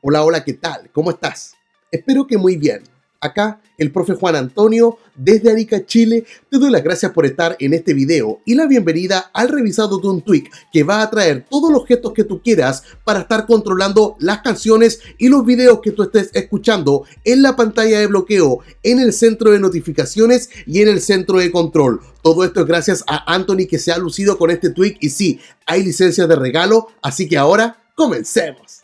Hola, hola, ¿qué tal? ¿Cómo estás? Espero que muy bien. Acá, el profe Juan Antonio, desde Arica, Chile, te doy las gracias por estar en este video y la bienvenida al revisado de un tweak que va a traer todos los gestos que tú quieras para estar controlando las canciones y los videos que tú estés escuchando en la pantalla de bloqueo, en el centro de notificaciones y en el centro de control. Todo esto es gracias a Anthony, que se ha lucido con este tweak, y sí, hay licencias de regalo, así que ahora comencemos.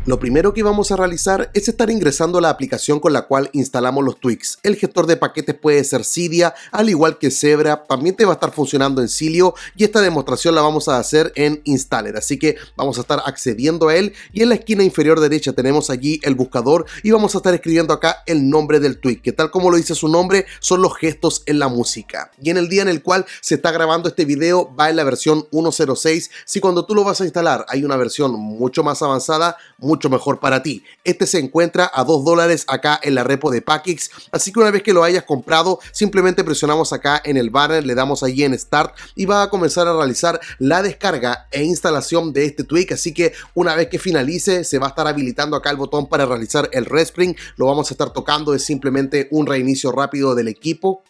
Lo primero que vamos a realizar es estar ingresando a la aplicación con la cual instalamos los tweaks. El gestor de paquetes puede ser Cydia, al igual que Zebra, también te va a estar funcionando en Silio, y esta demostración la vamos a hacer en Installer, así que vamos a estar accediendo a él, y en la esquina inferior derecha tenemos allí el buscador y vamos a estar escribiendo acá el nombre del tweak, que tal como lo dice su nombre, son los gestos en la música. Y en el día en el cual se está grabando este video va en la versión 1.06, si cuando tú lo vas a instalar hay una versión mucho más avanzada, mucho mejor para ti. Este se encuentra a $2 acá en la repo de Packix, así que una vez que lo hayas comprado, simplemente presionamos acá en el banner, le damos allí en Start y va a comenzar a realizar la descarga e instalación de este tweak. Así que una vez que finalice, se va a estar habilitando acá el botón para realizar el respring. Lo vamos a estar tocando, es simplemente un reinicio rápido del equipo.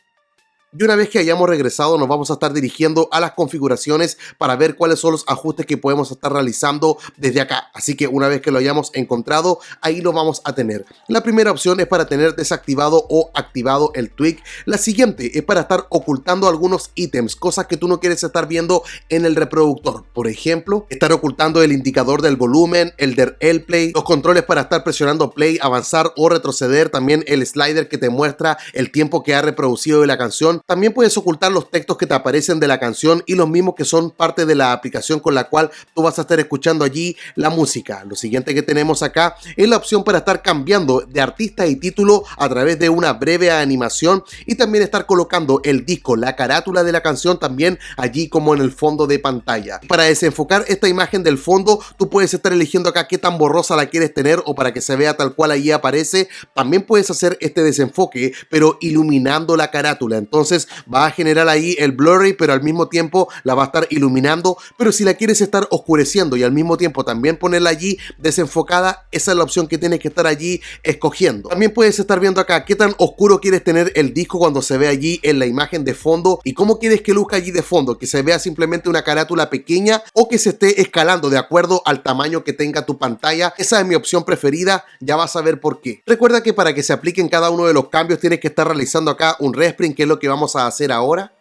Y una vez que hayamos regresado, nos vamos a estar dirigiendo a las configuraciones para ver cuáles son los ajustes que podemos estar realizando desde acá. Así que una vez que lo hayamos encontrado, ahí lo vamos a tener. La primera opción es para tener desactivado o activado el tweak. La siguiente es para estar ocultando algunos ítems, cosas que tú no quieres estar viendo en el reproductor. Por ejemplo, estar ocultando el indicador del volumen, el del AirPlay, los controles para estar presionando play, avanzar o retroceder, también el slider que te muestra el tiempo que ha reproducido de la canción. También puedes ocultar los textos que te aparecen de la canción y los mismos que son parte de la aplicación con la cual tú vas a estar escuchando allí la música. Lo siguiente que tenemos acá es la opción para estar cambiando de artista y título a través de una breve animación, y también estar colocando el disco, la carátula de la canción también allí como en el fondo de pantalla. Para desenfocar esta imagen del fondo, tú puedes estar eligiendo acá qué tan borrosa la quieres tener o para que se vea tal cual allí aparece. También puedes hacer este desenfoque pero iluminando la carátula, entonces va a generar ahí el blurry, pero al mismo tiempo la va a estar iluminando. Pero si la quieres estar oscureciendo y al mismo tiempo también ponerla allí desenfocada, esa es la opción que tienes que estar allí escogiendo. También puedes estar viendo acá qué tan oscuro quieres tener el disco cuando se ve allí en la imagen de fondo y cómo quieres que luzca allí de fondo, que se vea simplemente una carátula pequeña o que se esté escalando de acuerdo al tamaño que tenga tu pantalla. Esa es mi opción preferida, ya vas a ver por qué. Recuerda que para que se apliquen cada uno de los cambios tienes que estar realizando acá un respring, que es lo que vamos a hacer ahora.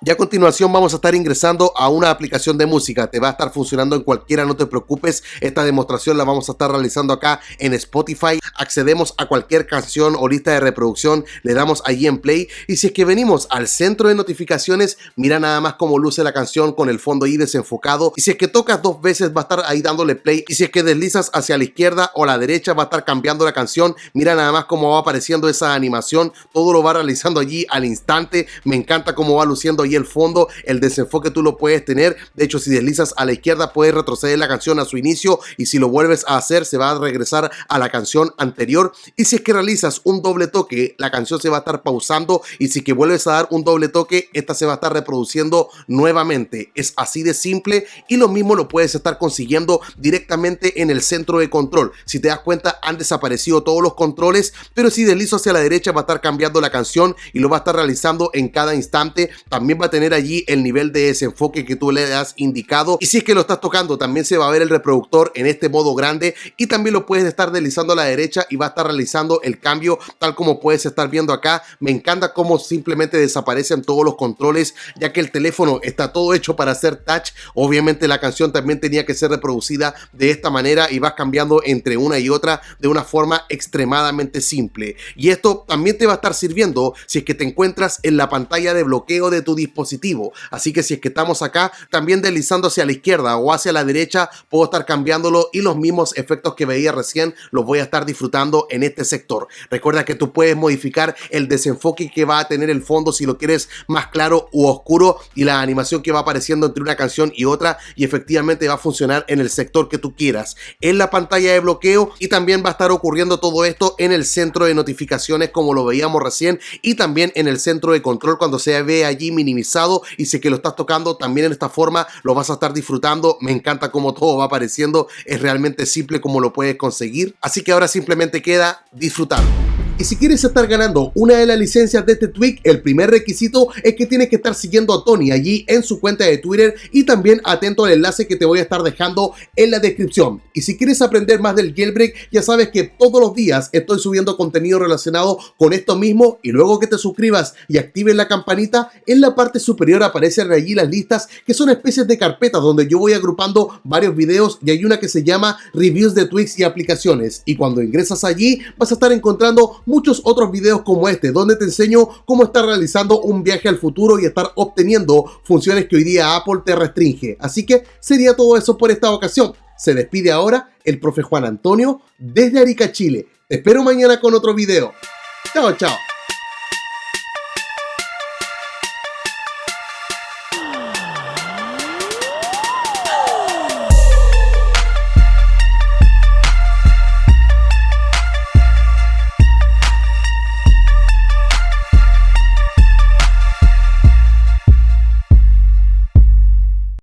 Y a continuación vamos a estar ingresando a una aplicación de música. Te va a estar funcionando en cualquiera, no te preocupes. Esta demostración la vamos a estar realizando acá en Spotify. Accedemos a cualquier canción o lista de reproducción, le damos allí en play, y si es que venimos al centro de notificaciones, mira nada más cómo luce la canción con el fondo ahí desenfocado, y si es que tocas dos veces va a estar ahí dándole play, y si es que deslizas hacia la izquierda o la derecha va a estar cambiando la canción. Mira nada más cómo va apareciendo esa animación, todo lo va realizando allí al instante. Me encanta cómo va luciendo ahí el fondo, el desenfoque tú lo puedes tener. De hecho, si deslizas a la izquierda puedes retroceder la canción a su inicio, y si lo vuelves a hacer se va a regresar a la canción anterior. Y si es que realizas un doble toque, la canción se va a estar pausando, y si es que vuelves a dar un doble toque, esta se va a estar reproduciendo nuevamente. Es así de simple, y lo mismo lo puedes estar consiguiendo directamente en el centro de control. Si te das cuenta, han desaparecido todos los controles, pero si deslizo hacia la derecha va a estar cambiando la canción y lo va a estar realizando en cada instante. También va a tener allí el nivel de desenfoque que tú le has indicado, y si es que lo estás tocando también se va a ver el reproductor en este modo grande, y también lo puedes estar deslizando a la derecha y va a estar realizando el cambio tal como puedes estar viendo acá. Me encanta cómo simplemente desaparecen todos los controles, ya que el teléfono está todo hecho para hacer touch. Obviamente la canción también tenía que ser reproducida de esta manera, y vas cambiando entre una y otra de una forma extremadamente simple. Y esto también te va a estar sirviendo si es que te encuentras en la pantalla de bloqueo de tu dispositivo. Así que si es que estamos acá, también deslizando hacia la izquierda o hacia la derecha, puedo estar cambiándolo, y los mismos efectos que veía recién los voy a estar disfrutando en este sector. Recuerda que tú puedes modificar el desenfoque que va a tener el fondo si lo quieres más claro u oscuro, y la animación que va apareciendo entre una canción y otra, y efectivamente va a funcionar en el sector que tú quieras en la pantalla de bloqueo. Y también va a estar ocurriendo todo esto en el centro de notificaciones como lo veíamos recién, y también en el centro de control cuando se ve allí minimizado minimizado, y si es que lo estás tocando también en esta forma lo vas a estar disfrutando. Me encanta cómo todo va apareciendo, es realmente simple como lo puedes conseguir, así que ahora simplemente queda disfrutar. Y si quieres estar ganando una de las licencias de este tweak, el primer requisito es que tienes que estar siguiendo a Tony allí en su cuenta de Twitter, y también atento al enlace que te voy a estar dejando en la descripción. Y si quieres aprender más del jailbreak, ya sabes que todos los días estoy subiendo contenido relacionado con esto mismo, y luego que te suscribas y actives la campanita, en la parte superior aparecen allí las listas, que son especies de carpetas donde yo voy agrupando varios videos, y hay una que se llama Reviews de Tweaks y Aplicaciones, y cuando ingresas allí vas a estar encontrando muchos otros videos como este, donde te enseño cómo estar realizando un viaje al futuro y estar obteniendo funciones que hoy día Apple te restringe. Así que sería todo eso por esta ocasión. Se despide ahora el profe Juan Antonio desde Arica, Chile. Te espero mañana con otro video. Chao, chao.